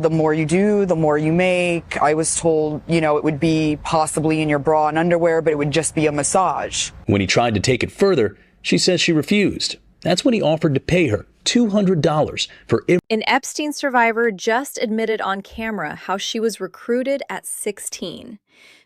The more you do, the more you make. I was told, it would be possibly in your bra and underwear, but it would just be a massage. When he tried to take it further, she says she refused. That's when he offered to pay her $200 for An Epstein survivor just admitted on camera how she was recruited at 16.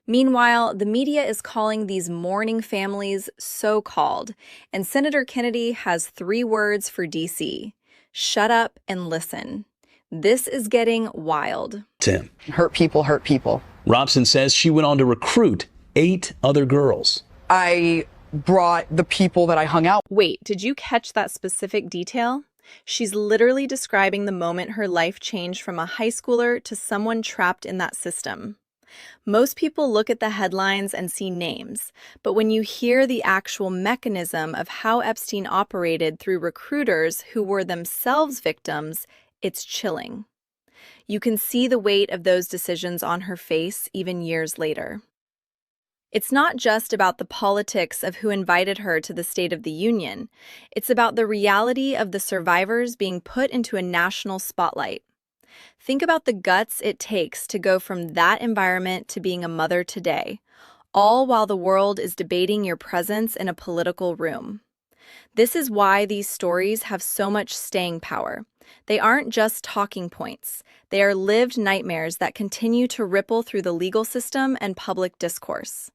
Meanwhile, the media is calling these mourning families so-called, and Senator Kennedy has 3 words for D.C. Shut up and listen. This is getting wild. Tim. Hurt people hurt people. Robson says she went on to recruit 8 other girls. I brought the people that I hung out. Wait, did you catch that specific detail? She's literally describing the moment her life changed from a high schooler to someone trapped in that system. Most people look at the headlines and see names, but when you hear the actual mechanism of how Epstein operated through recruiters who were themselves victims, it's chilling. You can see the weight of those decisions on her face even years later. It's not just about the politics of who invited her to the State of the Union. It's about the reality of the survivors being put into a national spotlight. Think about the guts it takes to go from that environment to being a mother today, all while the world is debating your presence in a political room. This is why these stories have so much staying power. They aren't just talking points. They are lived nightmares that continue to ripple through the legal system and public discourse.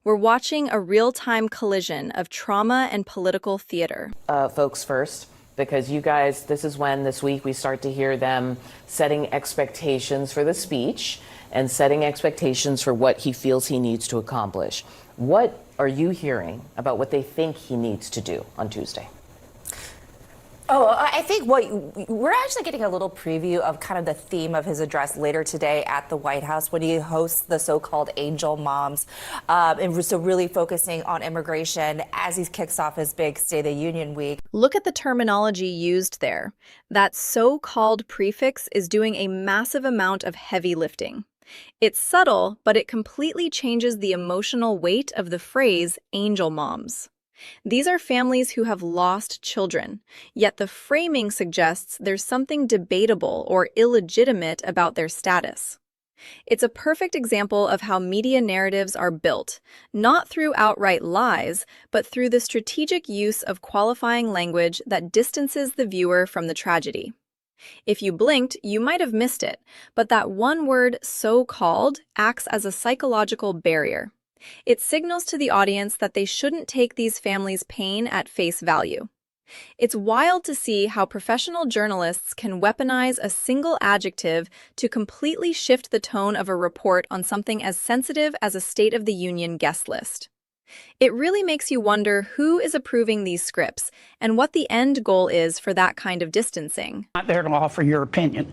We're watching a real-time collision of trauma and political theater. Folks first, because you guys, this is when this week we start to hear them setting expectations for the speech and setting expectations for what he feels he needs to accomplish. What are you hearing about what they think he needs to do on Tuesday? Oh, I think we're actually getting a little preview of kind of the theme of his address later today at the White House when he hosts the so-called angel moms, and so really focusing on immigration as he kicks off his big State of the Union week. Look at the terminology used there. That so-called prefix is doing a massive amount of heavy lifting. It's subtle, but it completely changes the emotional weight of the phrase angel moms. These are families who have lost children, yet the framing suggests there's something debatable or illegitimate about their status. It's a perfect example of how media narratives are built, not through outright lies, but through the strategic use of qualifying language that distances the viewer from the tragedy. If you blinked, you might have missed it, but that one word, so-called, acts as a psychological barrier. It signals to the audience that they shouldn't take these families' pain at face value. It's wild to see how professional journalists can weaponize a single adjective to completely shift the tone of a report on something as sensitive as a State of the Union guest list. It really makes you wonder who is approving these scripts and what the end goal is for that kind of distancing. Not there to offer your opinion.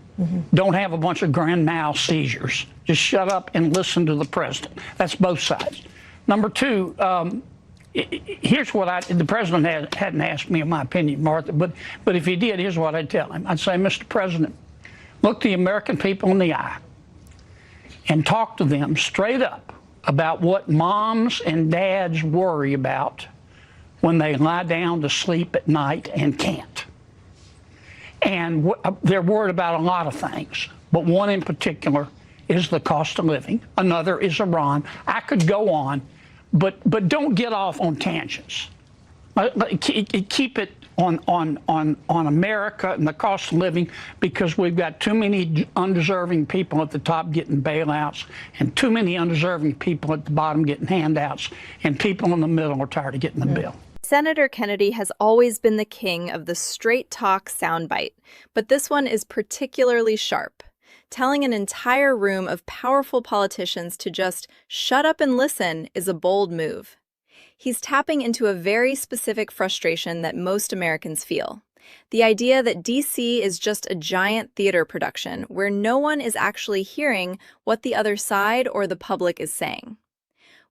Don't have a bunch of grand mal seizures. Just shut up and listen to the president. That's both sides. Number 2, here's what the president hadn't asked me my opinion, Martha, but if he did, here's what I'd tell him. I'd say, Mr. President, look the American people in the eye and talk to them straight up about what moms and dads worry about when they lie down to sleep at night and can't. And they're worried about a lot of things, but one in particular is the cost of living. Another is Iran. I could go on, but don't get off on tangents. Keep it on America and the cost of living, because we've got too many undeserving people at the top getting bailouts and too many undeserving people at the bottom getting handouts, and people in the middle are tired of getting the bill. Senator Kennedy has always been the king of the straight talk soundbite, but this one is particularly sharp. Telling an entire room of powerful politicians to just shut up and listen is a bold move. He's tapping into a very specific frustration that most Americans feel. The idea that DC is just a giant theater production where no one is actually hearing what the other side or the public is saying.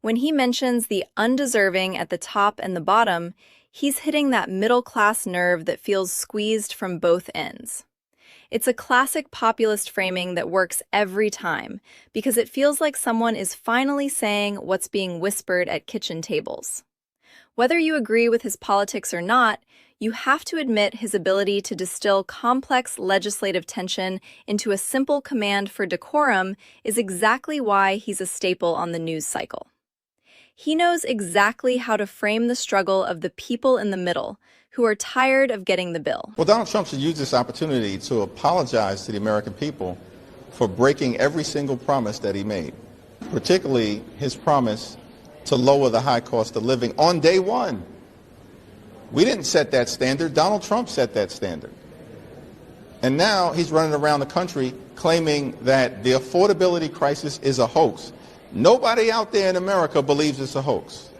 When he mentions the undeserving at the top and the bottom, he's hitting that middle-class nerve that feels squeezed from both ends. It's a classic populist framing that works every time, because it feels like someone is finally saying what's being whispered at kitchen tables. Whether you agree with his politics or not, You have to admit his ability to distill complex legislative tension into a simple command for decorum is exactly why he's a staple on the news cycle. He knows exactly how to frame the struggle of the people in the middle, who are tired of getting the bill. Well, Donald Trump should use this opportunity to apologize to the American people for breaking every single promise that he made, particularly his promise to lower the high cost of living on day one. We didn't set that standard. Donald Trump set that standard. And now he's running around the country claiming that the affordability crisis is a hoax. Nobody out there in America believes it's a hoax,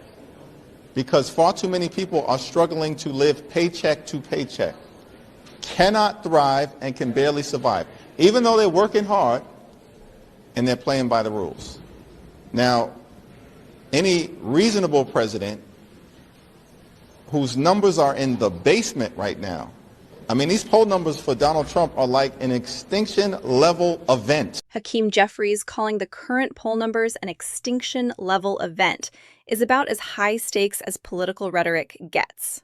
because far too many people are struggling to live paycheck to paycheck, cannot thrive, and can barely survive, even though they're working hard and they're playing by the rules. Now, any reasonable president whose numbers are in the basement right now, I mean, these poll numbers for Donald Trump are like an extinction-level event. Hakeem Jeffries calling the current poll numbers an extinction-level event is about as high stakes as political rhetoric gets.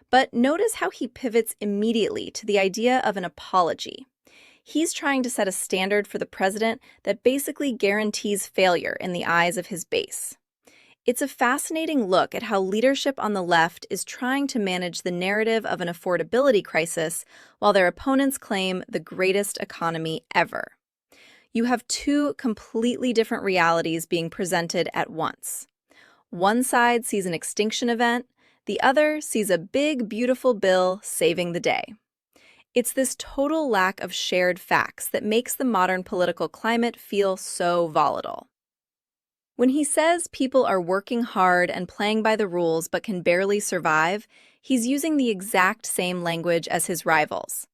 But notice how he pivots immediately to the idea of an apology. He's trying to set a standard for the president that basically guarantees failure in the eyes of his base. It's a fascinating look at how leadership on the left is trying to manage the narrative of an affordability crisis while their opponents claim the greatest economy ever. You have two completely different realities being presented at once. One side sees an extinction event, the other sees a big, beautiful bill saving the day. It's this total lack of shared facts that makes the modern political climate feel so volatile. When he says people are working hard and playing by the rules but can barely survive, he's using the exact same language as his rivals.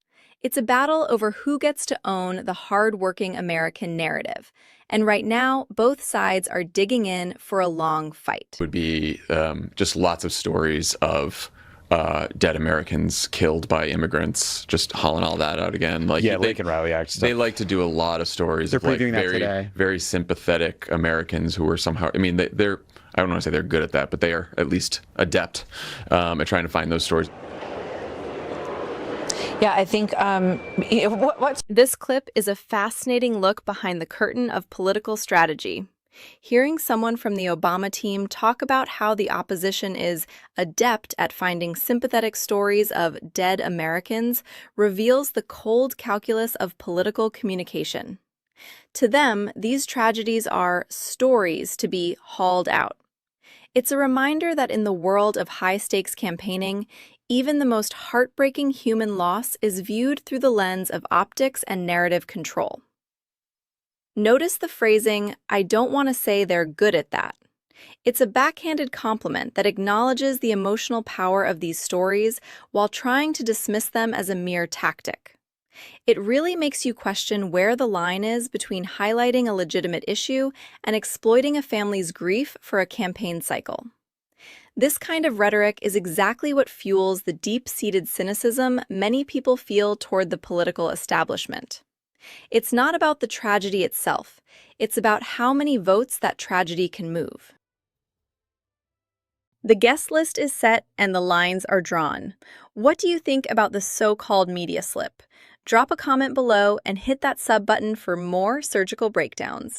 It's a battle over who gets to own the hard-working American narrative. And right now, both sides are digging in for a long fight. Would be just lots of stories of dead Americans killed by immigrants, just hauling all that out again. Like, yeah, Lincoln Rally Act stuff. They like to do a lot of stories. They're of like previewing that today. Very sympathetic Americans who are somehow, I mean, they're, I don't want to say they're good at that, but they are at least adept at trying to find those stories. Yeah, I think This clip is a fascinating look behind the curtain of political strategy. Hearing someone from the Obama team talk about how the opposition is adept at finding sympathetic stories of dead Americans reveals the cold calculus of political communication. To them, these tragedies are stories to be hauled out. It's a reminder that in the world of high-stakes campaigning, even the most heartbreaking human loss is viewed through the lens of optics and narrative control. Notice the phrasing, "I don't want to say they're good at that." It's a backhanded compliment that acknowledges the emotional power of these stories while trying to dismiss them as a mere tactic. It really makes you question where the line is between highlighting a legitimate issue and exploiting a family's grief for a campaign cycle. This kind of rhetoric is exactly what fuels the deep-seated cynicism many people feel toward the political establishment. It's not about the tragedy itself, it's about how many votes that tragedy can move. The guest list is set and the lines are drawn. What do you think about the so-called media slip? Drop a comment below and hit that sub button for more surgical breakdowns.